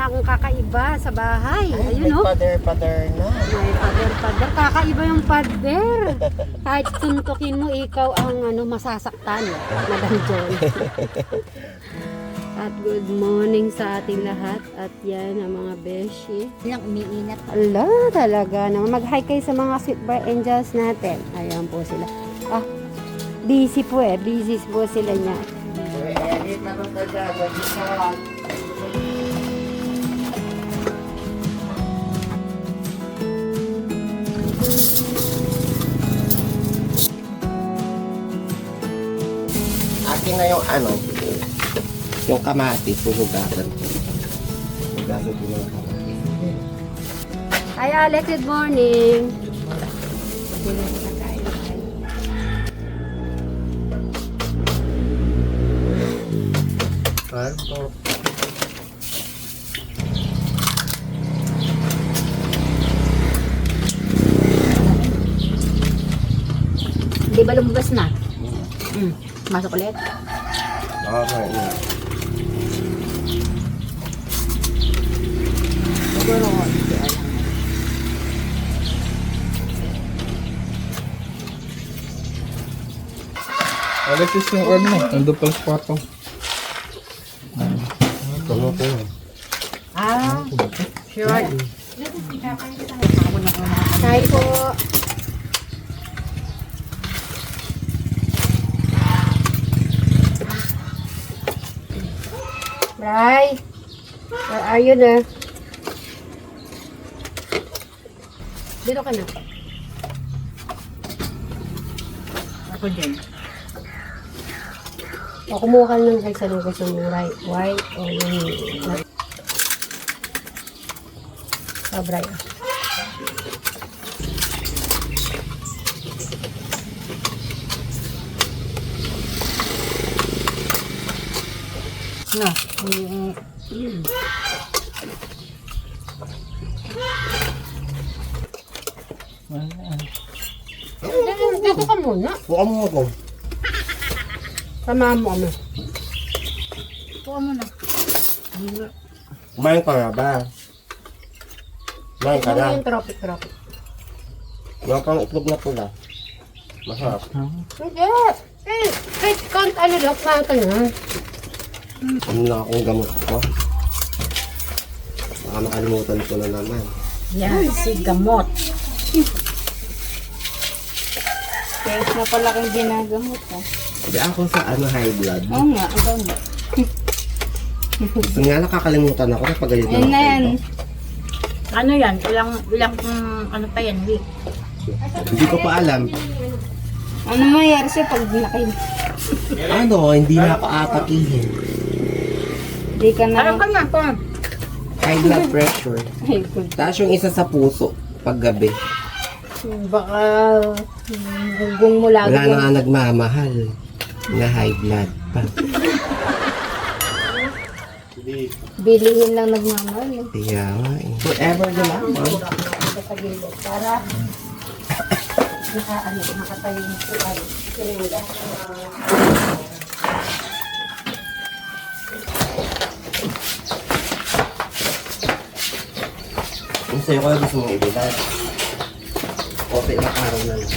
na akong kakaiba sa bahay. Ay, Ayun, may oh. pader-pader na. May pader-pader. Kakaiba yung pader. Kahit tuntukin mo, ikaw ang masasaktan. Madam John. At good morning sa ating lahat. At yan ang mga beshi. Lang umiinat. Ala, talaga naman. Mag-hi kayo sa mga sweet bar angels natin. Ayan po sila. Ah, busy po eh. Busy po sila niya. Edit na ito dyan. Wagi sa... Akin na yung yung kamatis, huhugasan ko. Hugasan ko yung kamatis. Hi Alex, good morning. Ano? Di ba lumabas na? Masok ulit. Okay, yeah. Siguro, Alexis yung ano, nandun pala sa kwarto. Ano po? sure. Hi po. Bray, where are you na? Dito ka na. Ako din. O, kumuha ka lang sa nung gusto mo, right? White o yung... Oh, Bray. No. Dito ka muna. Buka mo ako. Samahan mo kami. Puka mo na. Kumain ka na ba? Kumain ka na. Ano yung tropic? Yung pang itlog na pula. Masarap. Hindi. Kahit ano lang, kumain ka na. Ano na akong gamot ko. Baka makalimutan ko na naman. Yan, si gamot. Kaya na pala kang ginagamot ha. Hindi ako sa high blood. Oo nga, ikaw nga. Gusto nga nakakalimutan ako na pagalit na Yan na ako. yan. Ano yan? Ilang ano pa yan, week? Hindi ko pa alam. Ano mayroon siya pag laki? Hindi na ako atakihin. Hindi ka na. Alam ka na po. High blood pressure. Ay, good. Tapos yung isa sa puso, paggabi. Baka gugong mo lagi. Wala na nga nagmamahal na high blood pa. Bilihin lang nagmamahal. Kaya nga eh. Forever na lang. Sa gilid. Para nakatayo mo si Kirila. Kung sa'yo ko lang gusto mong ibilad. Okay na araw na lang.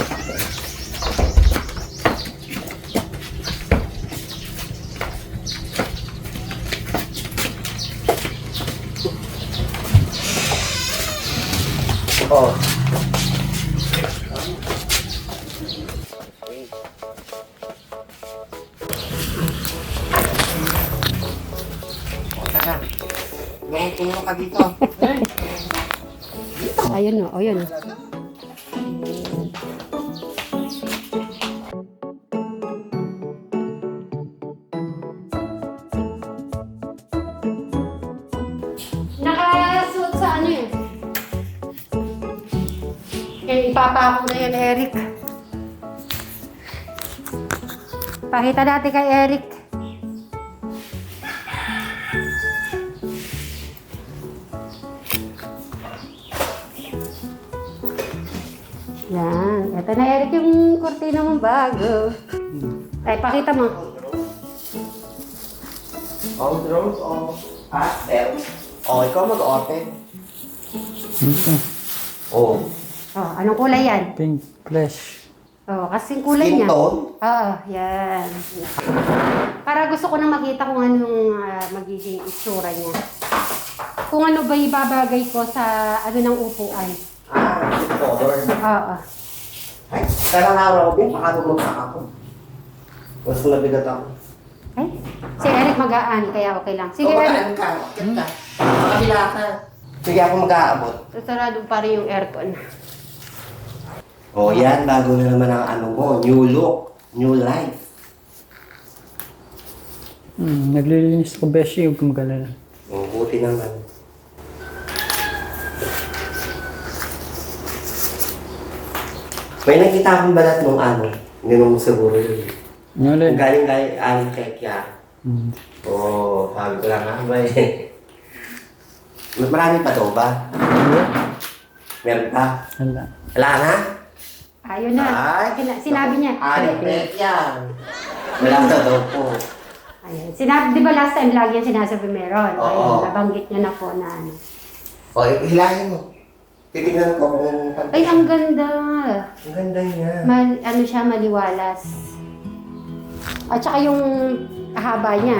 Oh. Tara. Tulong ka dito. Ayun o, ayun o. Nakasuot sa ano eh. Ipapako na yan, Eric. Pakita natin kay Eric. Yan. Ito na, Eric, yung kurtina mong bago. Ay, pakita mo. All drones of pastel. Oh, ikaw mag-open. Ito. Oh. Oh, anong kulay yan? Pink flesh. Oh, kasing kulay Skin niya. tone? Oo, yan. Para gusto ko nang makita kung anong magiging itsura niya. Kung ano ba ibabagay ko sa ano ng upuan. Color. Oo. Ay, karang araw ko, baka lumagsak ako. Mas nabigat ako. Ay, si Eric mag-aan, kaya okay lang. Sige, Eric. Eric. Ka, akit ka. Makabila ka. Sige, ako mag-aabot. Sarado pa rin yung aircon. Oh, yan. Bago na naman ang ano mo. New look. New life. Naglilinis ko beshi yung kumagala. Oh, buti naman. May nakita akong balat nung ano. Hindi mo siguro yun. Ano ulit? Galing aling kekya. Oo, sabi ko lang nga ba eh. Marami pa to ba? Meron pa? Wala. Wala na? Ayun na. Ay, Sinabi niya. Aling kekya. Wala na daw po. Ayun. Sinabi, di ba last time lagi yan sinasabi meron? Oo. Ayun, nabanggit niya na po na ano. O, hilahin mo. Titignan ko kung Ay, ang ganda. Ang ganda niya. Ano siya, maliwalas. At saka yung haba niya,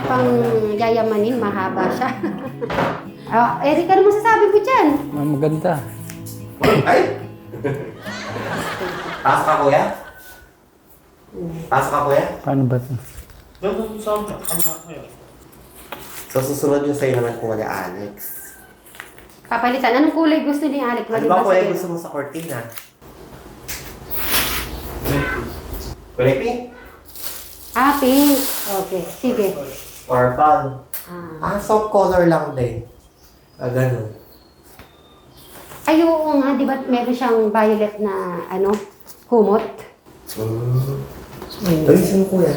pang yayamanin, mahaba siya. Eric, ano masasabi mo dyan? Maganda. Ay! Pasok ka, kuya? Pasok ka, kuya? Paano ba ito? So, susunod yung sa'yo naman kung wala Alex. Papalitan. Anong kulay gusto ni Alec? Ano ba kuya gusto mo sa cortina? Kulay pink? Pink. Okay, sige. Purple? Ah. Soft color lang din. Ganun. Ay, oo nga, di ba meron siyang violet na, ano, kumot? Ay, saan kuya?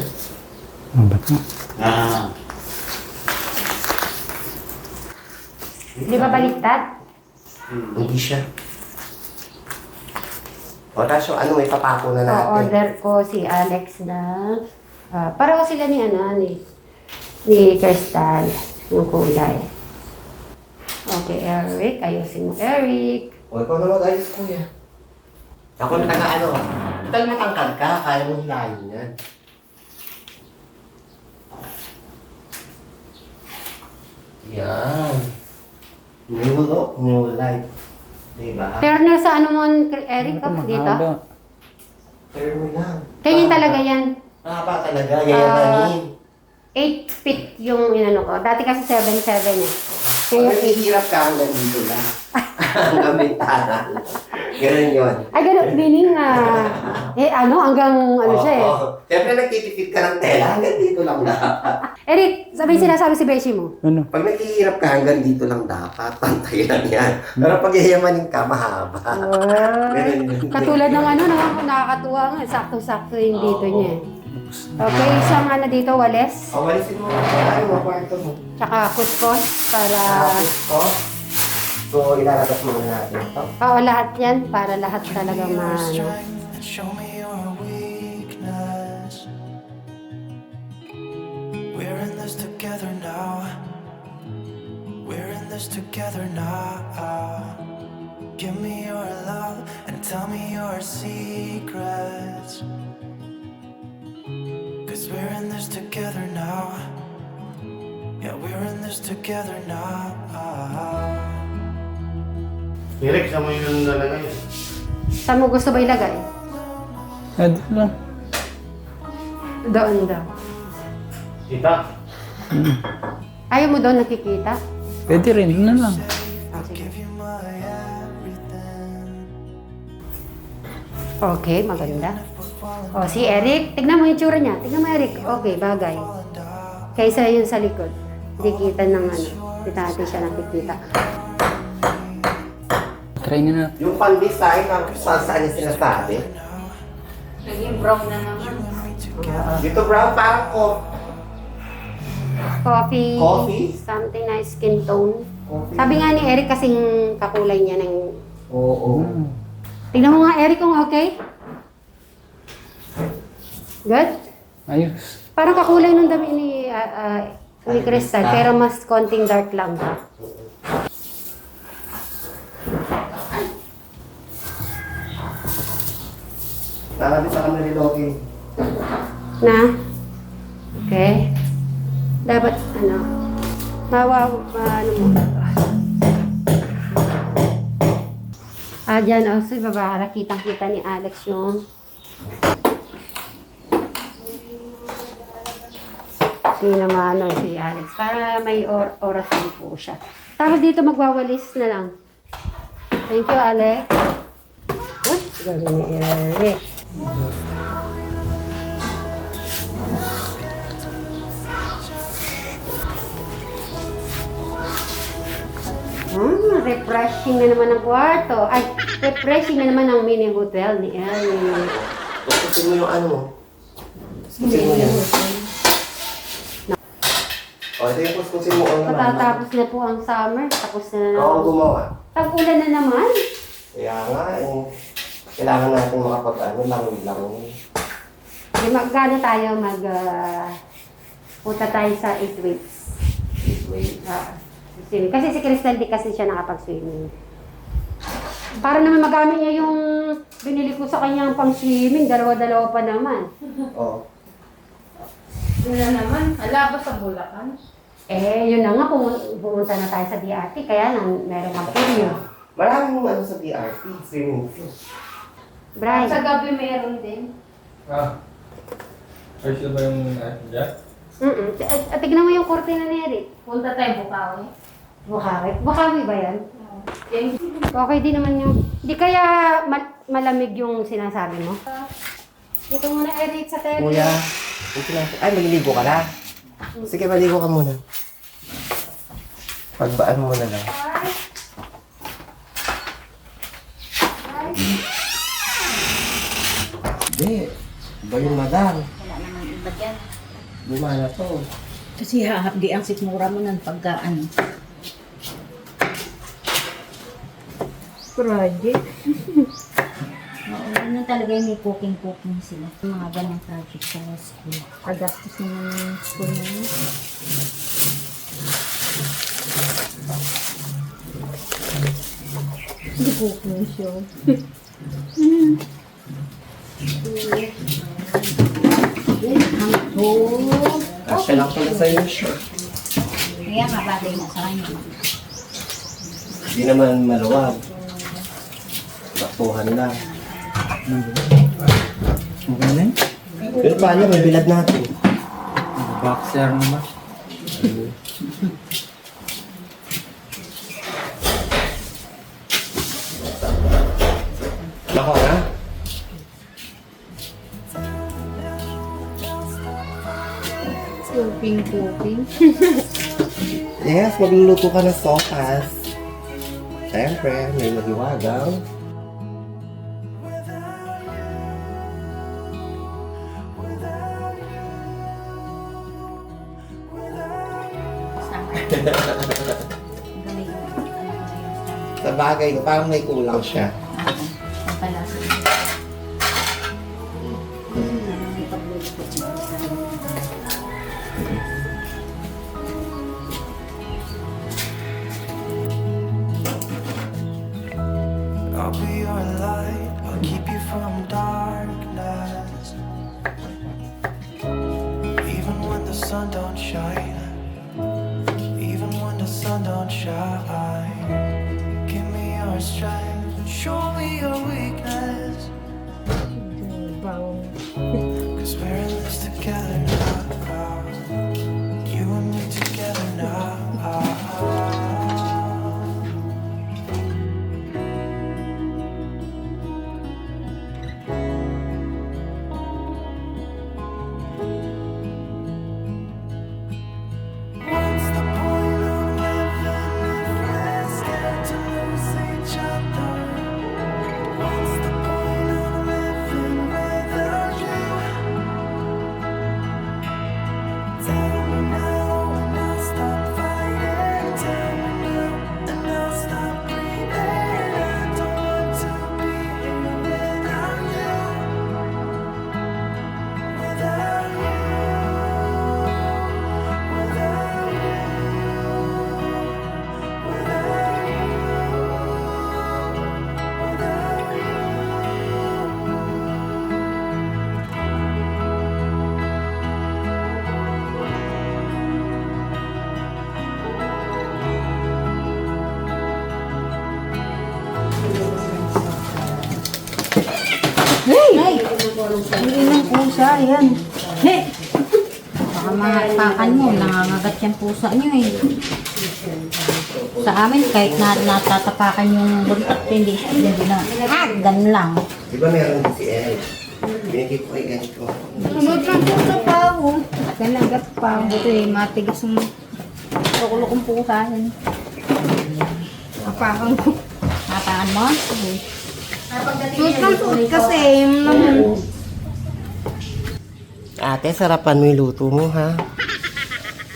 Ano ba ito? Di ba baliktad? Hindi siya. O, tasyo, ano, may papako na natin. Order ko si Alex na, pareho sila ni, ni Crystal, yung kulay. Okay, Eric. Ayusin mo, Eric. O, ikaw na mag-ayos, kuya. Ako na taga-ano. Total matangkad ka, kaya mo hilahin yan. Yan. New look, new life. Diba? Turner sa ano mo, Eric, dito? Mahaba. Turn mo lang. Ganyan talaga yan. Mahaba talaga, yayamanin. 8 feet yung inano ko. Dati kasi 7'7" eh. Kaya Ngayon, hirap ka hanggang dito lang. Hanggang bintana. Ganun yun. ay, ganun, meaning hanggang siya eh. Siyempre nagtitipid ka ng tela, hanggang dito lang dapat. Eric, sinasabi si Beshi mo. Ano? Pag naghihirap ka, hanggang dito lang dapat. Pantay lang yan. Pero pag yayamanin ka, mahaba. Ganun yun. Katulad ng nakakatuwa nga. Sakto-sakto yung dito niya eh. Okay, isang dito, wales. O, walisin mo. Ay, mo, kwarto mo. Tsaka kutkos para... Tapos ko. So, ilalabas muna natin ito. Oo, lahat yan. Para lahat talaga Show me your weakness. We're in this together now. We're in this together now. Give me your love and tell me your secrets. 'Cause we're in this together now. Yeah, we're in this together now. Eric, saan mo yung nalagay? Saan mo gusto ba ilagay? Dito lang. Doon daw. Kita. Ayaw mo doon nakikita? Pwede rin. Yun na lang. Sige. Give you my everything. Okay, maganda. O, si Eric. Tignan mo yung tsura niya. Tignan mo, Eric. Okay, bagay. Kaysa yun sa likod. Hindi kita ng Hindi natin siya nakikita. Try na na. Yung pan-design, saan niya sinasabi? Naging brown na naman. Dito brown, parang Coffee. Coffee? Something na skin tone. coffee. Sabi nga ni Eric kasing kakulay niya ng... Oo. Tignan mo nga, Eric, kung okay. Good? Ayos. Parang kakulay ng dami ni May crystal, pero mas konting dark lang ba? Nakabit sa kami ni Loki. Na? Okay. Dapat, ano, ano mo. Dyan, so, baba, kitang-kita ni Alex yung si Alex. Para may oras din po siya. Tapos dito magwawalis na lang. Thank you, Alex. Uy, galing ni Eric. Refreshing na naman ang kwarto. Ay, refreshing na naman ang mini hotel ni Eric. Kuskusin mo yung ano mo. Kuskusin mo yan. O, ito yung kuskusin mo. Matatapos na po ang summer. Tapos na naman. Oo, gumawa. Tag-ulan na naman. Kaya nga, kailangan natin makapag-ano, lang. Di magkano tayo punta tayo sa 8 weeks. Wait. Swimming. Kasi si Crystal di kasi siya nakapag-swimming. Para naman magamit niya yung binili ko sa kanyang pang-swimming. Dalawa-dalawa pa naman. Oo. Yun na naman. Ala ba sa Bulacan? Yun na nga. Pumunta na tayo sa DRT. Kaya nang meron kang period. Maraming ano sa BRT, swimming pool. Brian. Sa gabi meron din. Ayos na ba yung dyan? Tignan mo yung kurtina ni Eric. Punta tayo Bukawi. Bukawi ba yan? Okay din naman yung... Di kaya malamig yung sinasabi mo? Dito muna Eric sa tele. Kuya, ay, maliligo ka na. Sige, maligo ka muna. Pagbaan mo na lang. Hindi. Iba yung madam. Wala naman iba dyan. Luma na to. Kasi hahapdi ang sikmura mo ng pagkaan. Project. Oo, ano talaga yung may cooking sila. Mga ganang project sa school. Pagastos naman yung school na yun. Hindi cooking show. Kasya lang pala sa'yo siya. Kaya nga bagay na sa kanya. Hindi naman maluwag. Baktuhan lang. Maganda yun? Pero paano, may bilad natin. Boxer naman. Nako na. Cooking. Yes, magluluto ka ng sopas. Siyempre, may magiwagang. Sa bagay, parang may kulang siya. I'll be your light, I'll keep you from darkness. Even when the sun don't shine, even when the sun don't shine. Give me your strength, show me your weakness. 'Cause we're in this together now. You and me together now. What's the point of living if we're scared to lose each other? ng Hindi ng pusa, yan. He! Baka mahapakan mo, nangangagat yung pusa niyo eh. Sa amin, kahit natatapakan yung buntot, hindi na. Ganun lang. Di ba meron din si El? Binigay ko kay ganito. Sunod ng pusa pa ako. Ganagat pa. Buti matigas yung kukulo kong pusa yan. Hapakan ko. Hapakan mo? Sige. Suot ng suot kasi yung naman. Ate, sarapan mo yung luto mo, ha?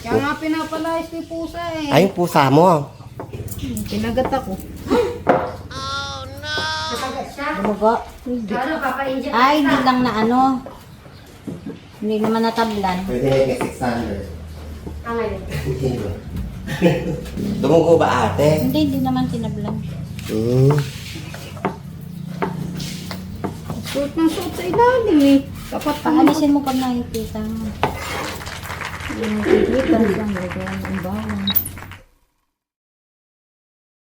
Kaya nga pinapalayas ni pusa eh. Ay, yung pusa mo. Pinagat ako. Nakagat siya. Bumuga. Hindi. Ano, papa-inject Ay, hindi lang na ano. Hindi naman natablan. Pwede na yung 600. ngayon. Dumugo ba, ate? Hindi naman tinablan. Suot ng suot sa ilalim eh. Dapat paalisin mo pag nakikita mo. Yung nakikita lang, lagyan ang bawang.